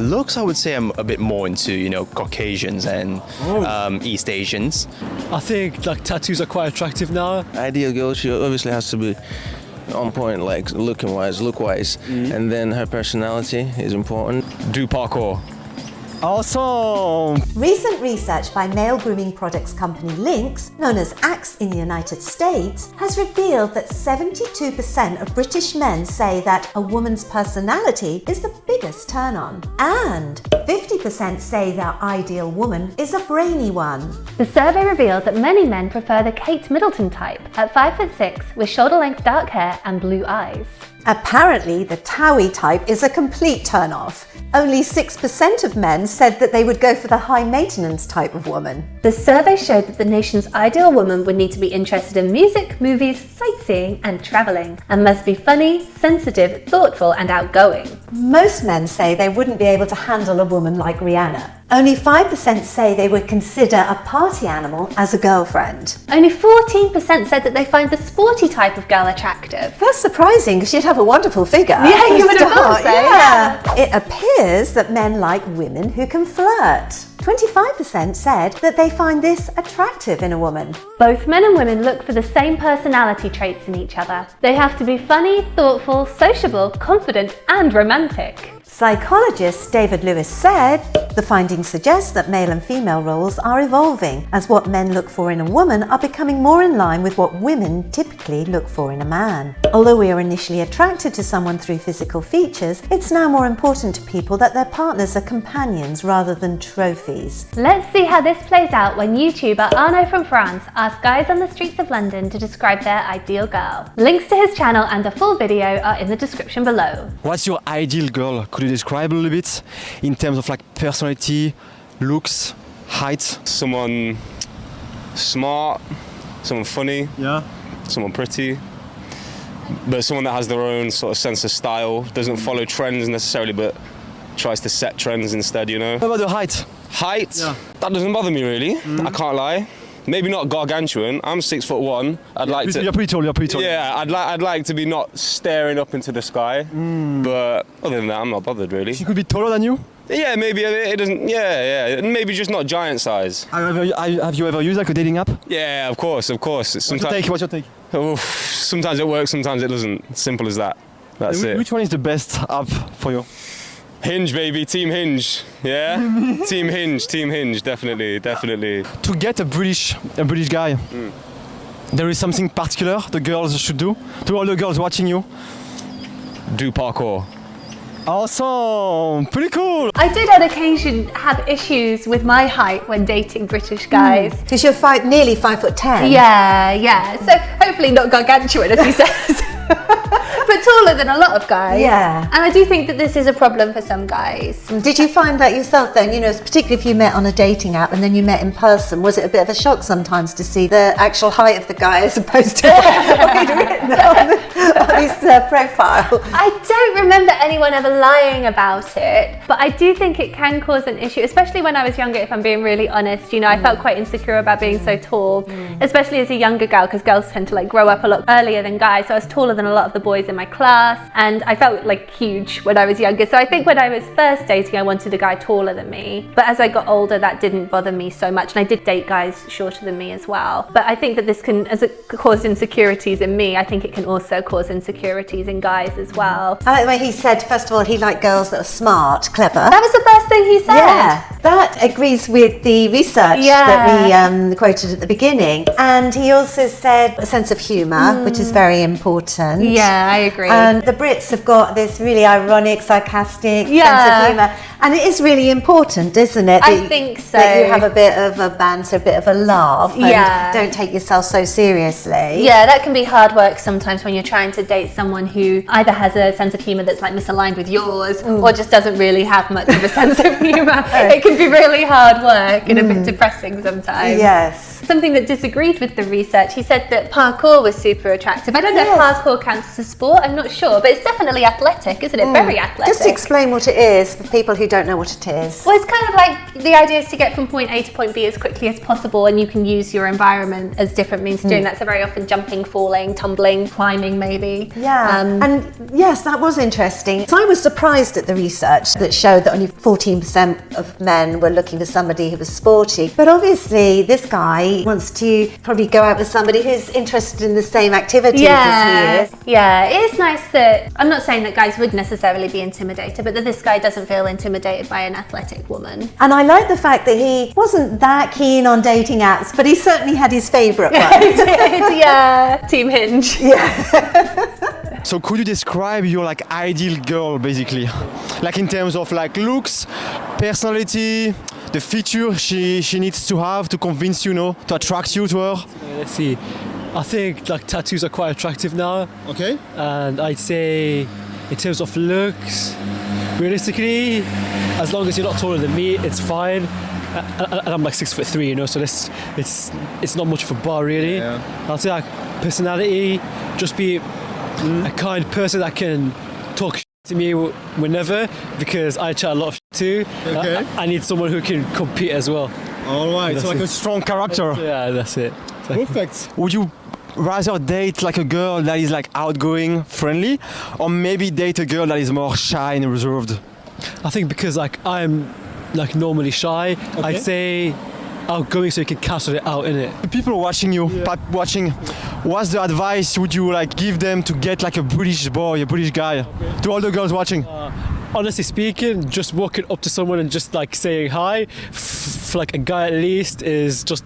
Looks, I would say I'm a bit more into, you know, Caucasians and East Asians. I think like tattoos are quite attractive now. Ideal girl, she obviously has to be on point, like look-wise, and then her personality is important. Do parkour. Awesome! Recent research by male grooming products company Lynx, known as Axe in the United States, has revealed that 72% of British men say that a woman's personality is the biggest turn-on. And 50% say their ideal woman is a brainy one. The survey revealed that many men prefer the Kate Middleton type, at 5'6", with shoulder-length dark hair and blue eyes. Apparently, the Towie type is a complete turn-off. Only 6% of men said that they would go for the high-maintenance type of woman. The survey showed that the nation's ideal woman would need to be interested in music, movies, sightseeing and travelling, and must be funny, sensitive, thoughtful and outgoing. Most men say they wouldn't be able to handle a woman like Rihanna. Only 5% say they would consider a party animal as a girlfriend. Only 14% said that they find the sporty type of girl attractive. That's surprising because she'd have a wonderful figure. Yeah, you would have thought so. Yeah. It appears that men like women who can flirt. 25% said that they find this attractive in a woman. Both men and women look for the same personality traits in each other. They have to be funny, thoughtful, sociable, confident and romantic. Psychologist David Lewis said, the findings suggest that male and female roles are evolving, as what men look for in a woman are becoming more in line with what women typically look for in a man. Although we are initially attracted to someone through physical features, it's now more important to people that their partners are companions rather than trophies. Let's see how this plays out when YouTuber Arnaud from France asked guys on the streets of London to describe their ideal girl. Links to his channel and a full video are in the description below. What's your ideal girl? Could you describe a little bit in terms of like personality, looks, height? Someone smart, someone funny, someone pretty, but someone that has their own sort of sense of style, doesn't follow trends necessarily, but tries to set trends instead, you know. What about the height? Height? Yeah. That doesn't bother me really, I can't lie. Maybe not gargantuan. I'm 6'1". You're pretty tall. Yeah, I'd like to be not staring up into the sky. But other than that, I'm not bothered really. She could be taller than you? Yeah, maybe it doesn't. Yeah. Maybe just not giant size. Have you ever used like a dating app? Yeah, of course. What's your take? Sometimes it works, sometimes it doesn't. Simple as that. That's it. Which one is the best app for you? Hinge, baby, Team Hinge, yeah? Team Hinge, definitely. To get a British guy, there is something particular the girls should do? To all the girls watching you? Do parkour. Awesome, pretty cool. I did on occasion have issues with my height when dating British guys. Because you're nearly 5'10". Yeah. So hopefully not gargantuan as he says. But taller than a lot of guys. Yeah. And I do think that this is a problem for some guys. Did you find that yourself then, you know, particularly if you met on a dating app and then you met in person, was it a bit of a shock sometimes to see the actual height of the guy as opposed to what he'd written on his profile? I don't remember anyone ever lying about it, but I do think it can cause an issue, especially when I was younger, if I'm being really honest. You know, I felt quite insecure about being so tall, especially as a younger girl, because girls tend to like grow up a lot earlier than guys. So I was taller than a lot of the boys in my class, and I felt like huge when I was younger. So I think when I was first dating, I wanted a guy taller than me, but as I got older, that didn't bother me so much, and I did date guys shorter than me as well. But I think that this can, as it caused insecurities in me, I think it can also cause insecurities in guys as well. I like the way he said, first of all, he liked girls that are smart, clever. That was the first thing he said. Yeah, that agrees with the research that we quoted at the beginning. And he also said a sense of humour, which is very important. Yeah, I agree. And the Brits have got this really ironic, sarcastic sense of humour. And it is really important, isn't it? I think so. That you have a bit of a banter, a bit of a laugh, and don't take yourself so seriously. Yeah, that can be hard work sometimes when you're trying to date someone who either has a sense of humour that's like misaligned with yours, or just doesn't really have much of a sense of humour. It can be really hard work and a bit depressing sometimes. Yes. something that disagreed with the research. He said that parkour was super attractive. I don't know if parkour counts as a sport, I'm not sure, but it's definitely athletic, isn't it? Very athletic. Just explain what it is for people who don't know what it is. Well, it's kind of like the idea is to get from point A to point B as quickly as possible, and you can use your environment as different means of doing that. So very often jumping, falling, tumbling, climbing maybe. Yeah, and yes, that was interesting. So I was surprised at the research that showed that only 14% of men were looking for somebody who was sporty. But obviously this guy wants to probably go out with somebody who's interested in the same activities as he is. Yeah, it is nice that, I'm not saying that guys would necessarily be intimidated, but that this guy doesn't feel intimidated by an athletic woman. And I like the fact that he wasn't that keen on dating apps, but he certainly had his favourite one. Yeah, Team Hinge. Yeah. So could you describe your like ideal girl basically? Like in terms of like looks, personality, the feature she needs to have to convince you, to attract you to her? Let's see. I think like tattoos are quite attractive now. Okay. And I'd say in terms of looks, realistically, as long as you're not taller than me, it's fine. And I'm like 6'3", so it's not much of a bar really. Yeah. I'll say like personality, just be a kind person that can talk to me whenever, because I chat a lot of too. Okay. I need someone who can compete as well. All right, That's so like it. a strong character. Yeah, that's it. Perfect. Would you rather date like a girl that is like outgoing, friendly, or maybe date a girl that is more shy and reserved? I think because like I'm like normally shy, I'd say outgoing so you can cancel it out, innit? The people watching you, what's the advice would you like give them to get like a British boy, a British guy? To all the girls watching. Honestly speaking, just walking up to someone and just like saying hi, for like a guy at least, is just,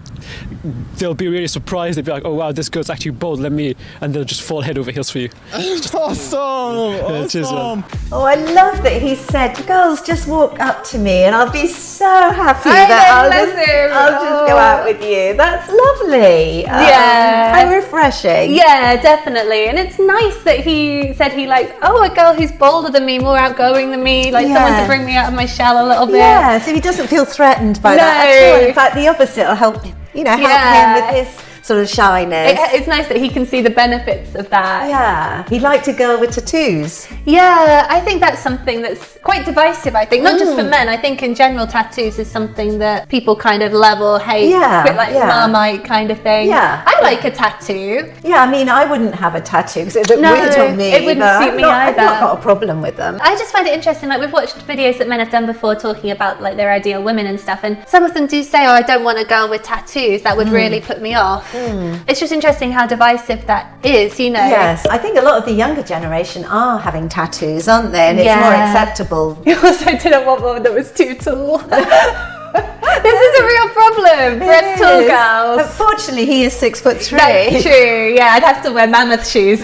they'll be really surprised. They'll be like, oh wow, this girl's actually bold, and they'll just fall head over heels for you. Awesome! Cheers, man. Oh, I love that he said, girls, just walk up to me and I'll be so happy that I'll just go out with you. That's lovely. Yeah. How refreshing. Yeah, definitely. And it's nice that he said he likes, a girl who's bolder than me, more outgoing than me, like someone to bring me out of my shell a little bit. Yeah, so he doesn't feel threatened by that at all. In fact, the opposite will help, help him with his sort of shyness. It's nice that he can see the benefits of that. Yeah, he liked a girl with tattoos. Yeah, I think that's something that's quite divisive, I think. Not just for men, I think in general tattoos is something that people kind of love or hate. Yeah, a bit like Marmite kind of thing. Yeah. I like a tattoo. Yeah, I mean, I wouldn't have a tattoo because it would look weird on me. It wouldn't suit me either. I've not got a problem with them. I just find it interesting, like we've watched videos that men have done before talking about like their ideal women and stuff, and some of them do say, I don't want a girl with tattoos, that would really put me off. It's just interesting how divisive that is, Yes, I think a lot of the younger generation are having tattoos, aren't they? And it's more acceptable. You also didn't want one that was too tall. This is a real problem for us tall girls. Unfortunately, he is 6'3". That's true, yeah, I'd have to wear mammoth shoes.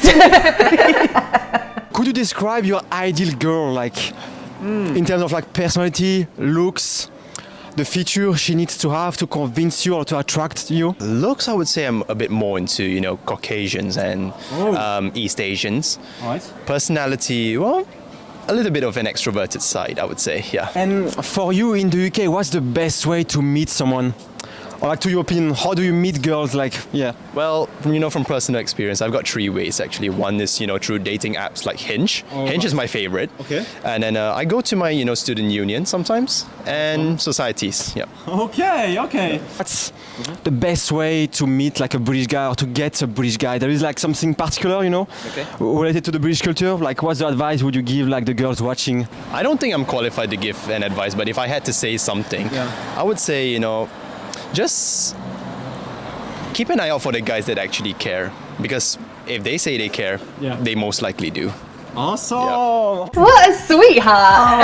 Could you describe your ideal girl, like in terms of like personality, looks, the feature she needs to have to convince you or to attract you? Looks, I would say I'm a bit more into, Caucasians and East Asians. Right. Personality, well, a little bit of an extroverted side, I would say, yeah. And for you in the UK, what's the best way to meet someone? Or like, to your opinion, how do you meet girls? Well, from personal experience, I've got 3 ways actually. One is, through dating apps like Hinge. Hinge is my favorite. Okay. And then I go to my, student union sometimes and societies, yeah. Okay. What's the best way to meet like a British guy or to get a British guy? There is like something particular, related to the British culture? Like, what's the advice would you give like the girls watching? I don't think I'm qualified to give an advice, but if I had to say something, I would say, just keep an eye out for the guys that actually care, because if they say they care, they most likely do. Awesome! Yeah. What a sweetheart!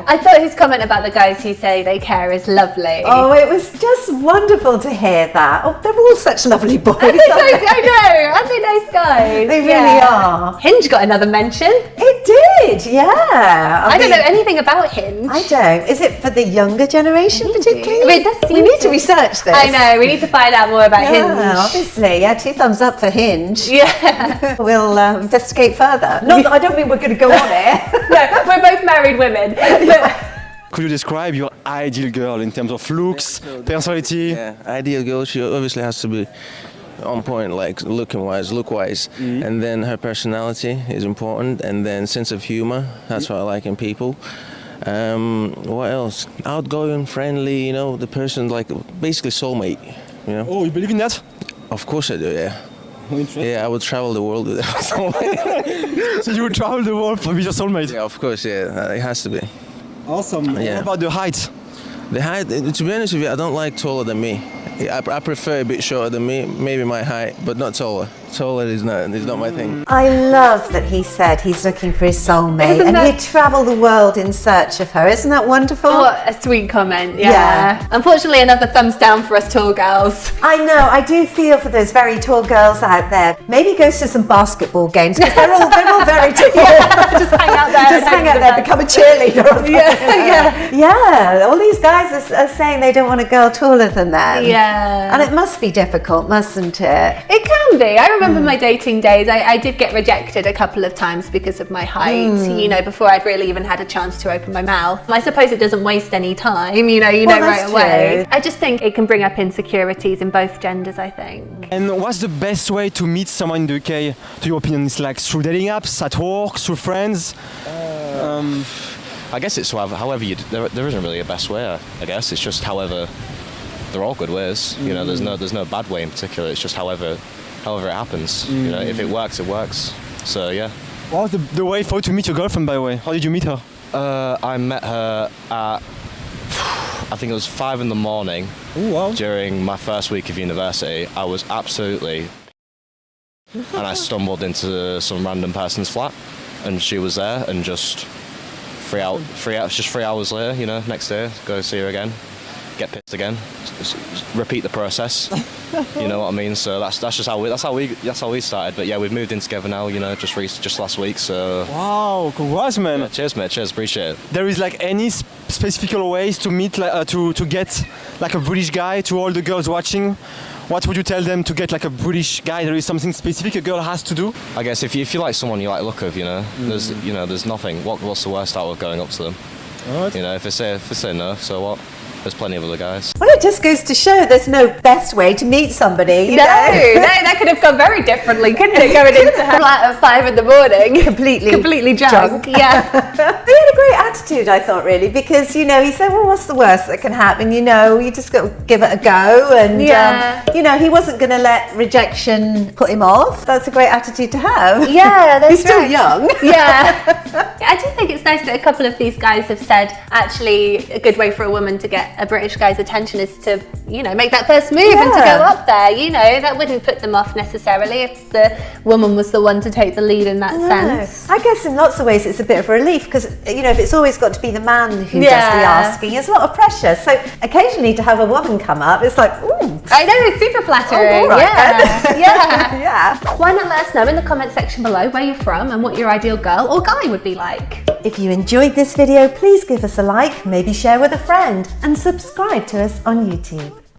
I thought his comment about the guys who say they care is lovely. Oh, it was just wonderful to hear that. Oh, they're all such lovely boys. I know, aren't they nice guys? They really are. Hinge got another mention. It did, yeah. I don't know anything about Hinge. I don't. Is it for the younger generation particularly? I mean, it does we seem need to research this. I know, we need to find out more about Hinge. Obviously. Yeah, 2 thumbs up for Hinge. Yeah. We'll investigate further. Not that I don't mean we're going to go on it. No, we're both married women. But Could you describe your ideal girl in terms of looks, personality? Yeah, ideal girl, she obviously has to be on point, like look-wise, and then her personality is important, and then sense of humor, that's what I like in people. What else? Outgoing, friendly, the person, like basically soulmate, Oh, you believe in that? Of course I do, yeah. Yeah, I would travel the world with her soulmate. So you would travel the world with your soulmate? Yeah, of course, yeah, it has to be. Awesome. Yeah. What about the height? The height, to be honest with you, I don't like taller than me. I prefer a bit shorter than me, maybe my height, but not taller. Taller is not my thing. I love that he said he's looking for his soulmate Isn't and that- he'd travel the world in search of her. Isn't that wonderful? What a sweet comment, yeah. Yeah. Unfortunately, another thumbs down for us tall girls. I know, I do feel for those very tall girls out there. Maybe he goes to some basketball games because they're all very tall. Just hang out there. Just hang out there, become a cheerleader. Or Yeah. Yeah, all these guys are saying they don't want a girl taller than them. Yeah. And it must be difficult, mustn't it? It can be. I remember my dating days. I did get rejected a couple of times because of my height, before I'd really even had a chance to open my mouth. I suppose it doesn't waste any time, Well, right that's away. true. I just think it can bring up insecurities in both genders, I think. And what's the best way to meet someone in the UK? To your opinion, it's like through dating apps, at work, through friends? I guess it's however you. There isn't really a best way. I guess it's just however. They're all good ways. There's no bad way in particular. It's just however it happens. If it works, it works. So yeah. What was the way for you to meet your girlfriend, by the way? How did you meet her? I met her at I think it was 5 in the morning. Oh, wow. During my first week of university. I was absolutely, and I stumbled into some random person's flat, and she was there, and just 3 hours later, next day, go see her again, get pissed again, repeat the process. You know what I mean? So that's just how we started. But yeah, we've moved in together now. Just last week. So Wow, congrats, man. yeah, cheers, mate. Cheers, appreciate it. There is like any specific ways to meet, to get like a British guy. To all the girls watching, what would you tell them to get like a British guy? There is something specific a girl has to do. I guess if you like someone you like the look of, there's nothing. What's the worst out of going up to them? If they say no, so what? There's plenty of other guys. Well, it just goes to show there's no best way to meet somebody. No, that could have gone very differently, couldn't it? Going into her flat at 5 in the morning, completely drunk. Yeah. He had a great attitude, I thought, really, because, he said, well, what's the worst that can happen? You just got to give it a go. And, he wasn't going to let rejection put him off. That's a great attitude to have. Yeah, that's He's still right. young. Yeah. I do think it's nice that a couple of these guys have said, actually, a good way for a woman to get a British guy's attention is to, make that first move and to go up there. That wouldn't put them off necessarily if the woman was the one to take the lead in that sense. I guess in lots of ways it's a bit of a relief because, if it's always got to be the man who does the asking, it's a lot of pressure. So occasionally to have a woman come up, it's like, ooh. I know, it's super flattering. all right, Yeah. Yeah. Why not let us know in the comment section below where you're from and what your ideal girl or guy would be like. If you enjoyed this video, please give us a like, maybe share with a friend, and subscribe to us on YouTube.